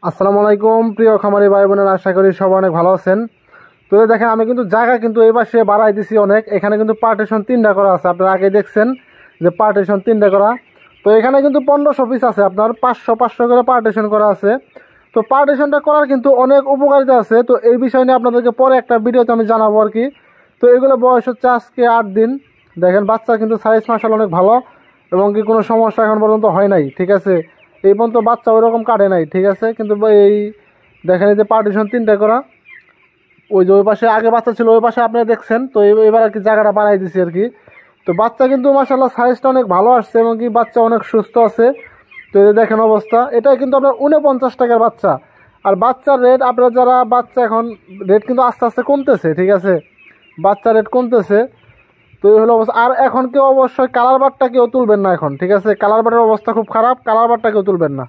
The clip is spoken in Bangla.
আসসালামু আলাইকুম প্রিয় খামারি ভাই বোনেরা, আশা করি সবাই অনেক ভালো আছেন। তো দেখেন আমি কিন্তু জায়গা কিন্তু এই পাশে বাড়াই দিছি অনেক। এখানে কিন্তু পার্টিশন 3টা করা আছে, আপনারা আগে দেখছেন যে পার্টিশন 3টা করা। তো এখানে কিন্তু 1500 পিস আছে, আপনার 500 করে পার্টিশন করা আছে। তো পার্টিশনটা করার কিন্তু অনেক উপকারিতা আছে। তো এই বিষয় নিয়ে আপনাদেরকে পরে একটা ভিডিওতে আমি জানাবো আর কি। তো এগুলো বয়স হচ্ছে আজকে 8 দিন। দেখেন বাচ্চার কিন্তু সাইজ মাশাআল্লাহ অনেক ভালো, এবং কি কোনো সমস্যা এখন পর্যন্ত হয় নাই, ঠিক আছে। এই পর্যন্ত বাচ্চা ওইরকম কাটে নাই, ঠিক আছে। কিন্তু এই দেখেন এই যে পার্টিশন 3টা করা, ওই যে ওই পাশে আগে বাচ্চা ছিল ওই পাশে আপনারা দেখছেন। তো এবার আর কি জায়গাটা বাড়াই দিছি আর কি। তো বাচ্চা কিন্তু মাশাআল্লাহ সাইজটা অনেক ভালো আসছে, এবং কি বাচ্চা অনেক সুস্থ আছে। তো এই যে দেখেন অবস্থা, এটা কিন্তু আপনার 49 টাকার বাচ্চা। আর বাচ্চার রেট আপনারা যারা বাচ্চা এখন রেট কিন্তু আস্তে আস্তে কমতেছে, ঠিক আছে। বাচ্চা রেট কমতেছে। তো এই হলো অবস্থা। আর এখন কেউ অবশ্যই কালার বারটা কেউ তুলবেন না এখন, ঠিক আছে। কালার বারের অবস্থা খুব খারাপ, কালার বারটা কেউ তুলবেন না।